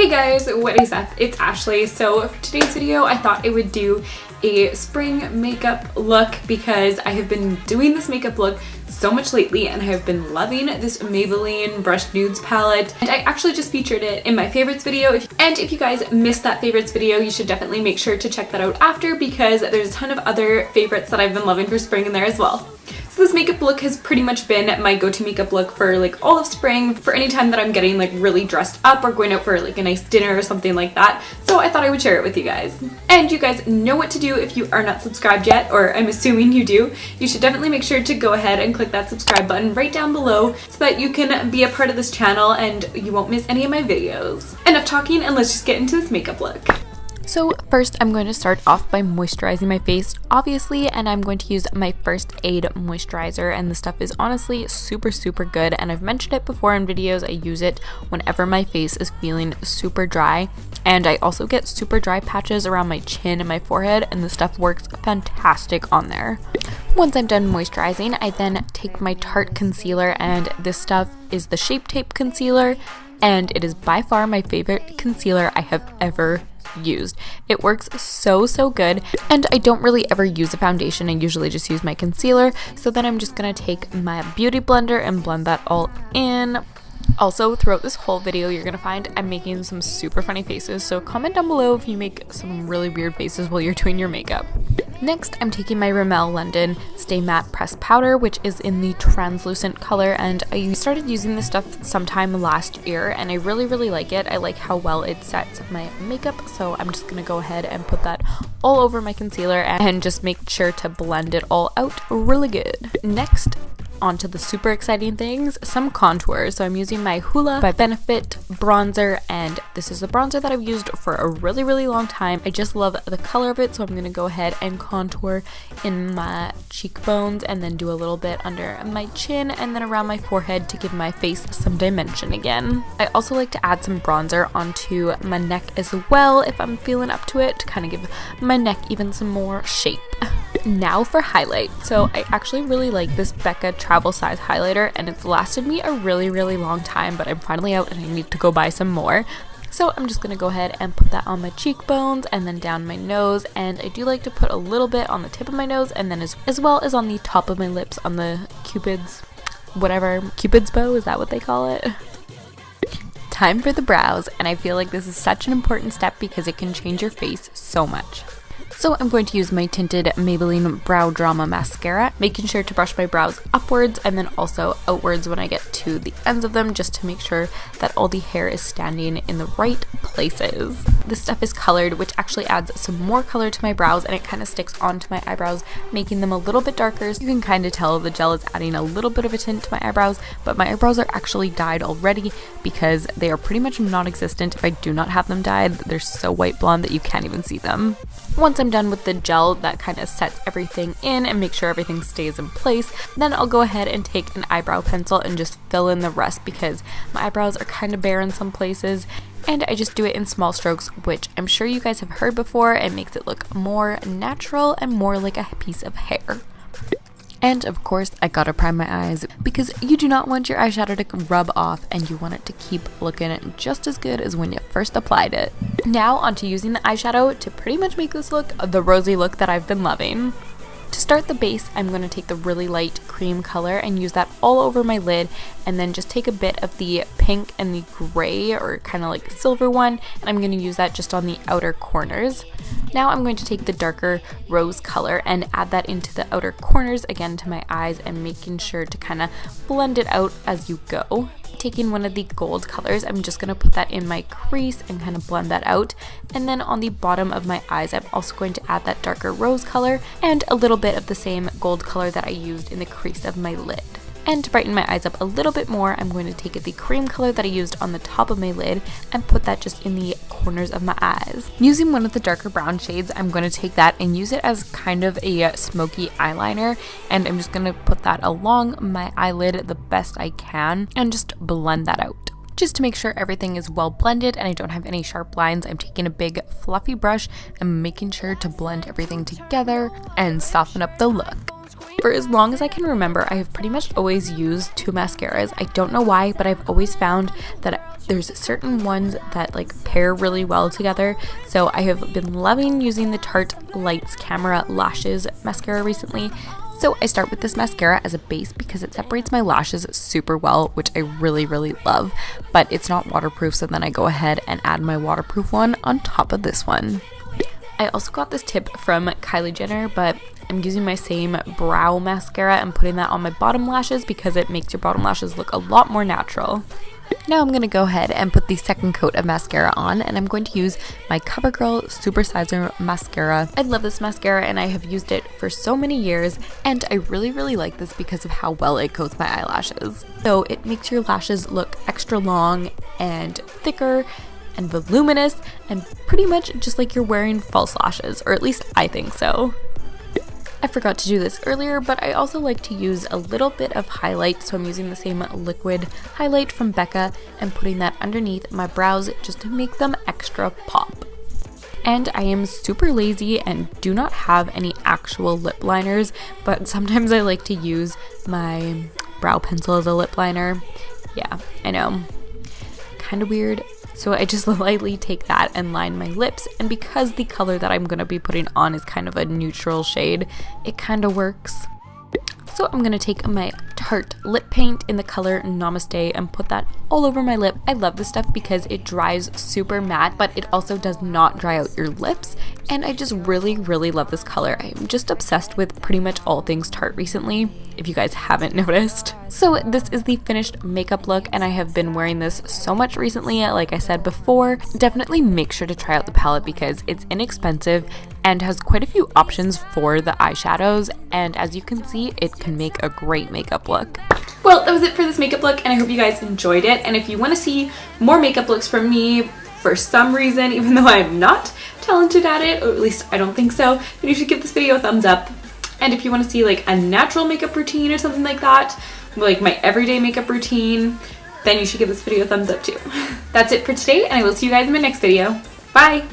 Hey guys, what is up? It's Ashley. So for today's video, I thought I would do a spring makeup look because I have been doing this makeup look so much lately and I have been loving this Maybelline Blushed Nudes Palette. And I actually just featured it in my favorites video. And if you guys missed that favorites video, you should definitely make sure to check that out after because there's a ton of other favorites that I've been loving for spring in there as well. So this makeup look has pretty much been my go-to makeup look for like all of spring, for any time that I'm getting like really dressed up or going out for like a nice dinner or something like that. So I thought I would share it with you guys. And you guys know what to do if you are not subscribed yet, or I'm assuming you do. You should definitely make sure to go ahead and click that subscribe button right down below so that you can be a part of this channel and you won't miss any of my videos. Enough talking and let's just get into this makeup look. So first I'm going to start off by moisturizing my face, obviously, and I'm going to use my First Aid moisturizer, and the stuff is honestly super good, and I've mentioned it before in videos. I use it whenever my face is feeling super dry, and I also get super dry patches around my chin and my forehead, and the stuff works fantastic on there. Once I'm done moisturizing, I then take my Tarte concealer, and this stuff is the Shape Tape concealer, and it is by far my favorite concealer I have ever used. It works so good, and I don't really ever use a foundation. I usually just use my concealer, so then I'm just gonna take my beauty blender and blend that all in. Also, throughout this whole video, you're gonna find I'm making some super funny faces, so comment down below if you make some really weird faces while you're doing your makeup. Next, I'm taking my Rimmel London Stay Matte Pressed Powder, which is in the translucent color, and I started using this stuff sometime last year, and I really like it. I like how well it sets my makeup, so I'm just gonna go ahead and put that all over my concealer and just make sure to blend it all out really good. Next, onto the super exciting things, some contour. So I'm using my Hoola by Benefit bronzer, and this is a bronzer that I've used for a really long time. I just love the color of it, so I'm gonna go ahead and contour in my cheekbones and then do a little bit under my chin and then around my forehead to give my face some dimension again. I also like to add some bronzer onto my neck as well if I'm feeling up to it, to kind of give my neck even some more shape. Now for highlight. So I actually really like this Becca travel size highlighter, and it's lasted me a really long time, but I'm finally out and I need to go buy some more. So I'm just gonna go ahead and put that on my cheekbones and then down my nose, and I do like to put a little bit on the tip of my nose and then as well as on the top of my lips on the Cupid's bow, is that what they call it? Time for the brows, and I feel like this is such an important step because it can change your face so much. So I'm going to use my tinted Maybelline Brow Drama Mascara, making sure to brush my brows upwards and then also outwards when I get to the ends of them, just to make sure that all the hair is standing in the right places. This stuff is colored, which actually adds some more color to my brows, and it kind of sticks onto my eyebrows, making them a little bit darker. So you can kind of tell the gel is adding a little bit of a tint to my eyebrows, but my eyebrows are actually dyed already because they are pretty much non-existent if I do not have them dyed. They're so white blonde that you can't even see them. Once I'm done with the gel that kind of sets everything in and make sure everything stays in place, then I'll go ahead and take an eyebrow pencil and just fill in the rest because my eyebrows are kind of bare in some places, and I just do it in small strokes, which I'm sure you guys have heard before. It makes it look more natural and more like a piece of hair. And of course, I gotta prime my eyes because you do not want your eyeshadow to rub off, and you want it to keep looking just as good as when you first applied it. Now onto using the eyeshadow to pretty much make this look the Rosie look that I've been loving. To start the base, I'm going to take the really light cream color and use that all over my lid, and then just take a bit of the pink and the gray, or kind of like silver one, and I'm going to use that just on the outer corners. Now I'm going to take the darker rose color and add that into the outer corners again to my eyes, and making sure to kind of blend it out as you go. Taking one of the gold colors, I'm just going to put that in my crease and kind of blend that out. And then on the bottom of my eyes, I'm also going to add that darker rose color and a little bit of the same gold color that I used in the crease of my lid. And to brighten my eyes up a little bit more, I'm going to take the cream color that I used on the top of my lid and put that just in the corners of my eyes. Using one of the darker brown shades, I'm going to take that and use it as kind of a smoky eyeliner, and I'm just going to put that along my eyelid the best I can and just blend that out. Just to make sure everything is well blended and I don't have any sharp lines, I'm taking a big fluffy brush and making sure to blend everything together and soften up the look. For as long as I can remember, I have pretty much always used two mascaras. I don't know why, but I've always found that there's certain ones that like pair really well together. So I have been loving using the Tarte Lights Camera Lashes mascara recently. So I start with this mascara as a base because it separates my lashes super well, which I really love, but it's not waterproof, so then I go ahead and add my waterproof one on top of this one. I also got this tip from Kylie Jenner, but I'm using my same brow mascara and putting that on my bottom lashes because it makes your bottom lashes look a lot more natural. Now I'm going to go ahead and put the second coat of mascara on, and I'm going to use my CoverGirl Super Sizer Mascara. I love this mascara and I have used it for so many years, and I really like this because of how well it coats my eyelashes. So it makes your lashes look extra long and thicker and voluminous and pretty much just like you're wearing false lashes, or at least I think so. I forgot to do this earlier, but I also like to use a little bit of highlight, so I'm using the same liquid highlight from Becca and putting that underneath my brows just to make them extra pop. And I am super lazy and do not have any actual lip liners, but sometimes I like to use my brow pencil as a lip liner. Yeah, I know, kind of weird. So I just lightly take that and line my lips, and because the color that I'm going to be putting on is kind of a neutral shade, it kind of works. So I'm going to take my Tarte lip paint in the color Namaste and put that all over my lip. I love this stuff because it dries super matte, but it also does not dry out your lips, and I just really love this color. I'm just obsessed with pretty much all things Tarte recently, if you guys haven't noticed. So this is the finished makeup look, and I have been wearing this so much recently, like I said before. Definitely make sure to try out the palette because it's inexpensive and has quite a few options for the eyeshadows, and as you can see, it can make a great makeup look. Well, that was it for this makeup look, and I hope you guys enjoyed it. And if you want to see more makeup looks from me for some reason, even though I'm not talented at it, or at least I don't think so, then you should give this video a thumbs up. And if you want to see like a natural makeup routine or something like that, like my everyday makeup routine, then you should give this video a thumbs up too. That's it for today, and I will see you guys in my next video. Bye!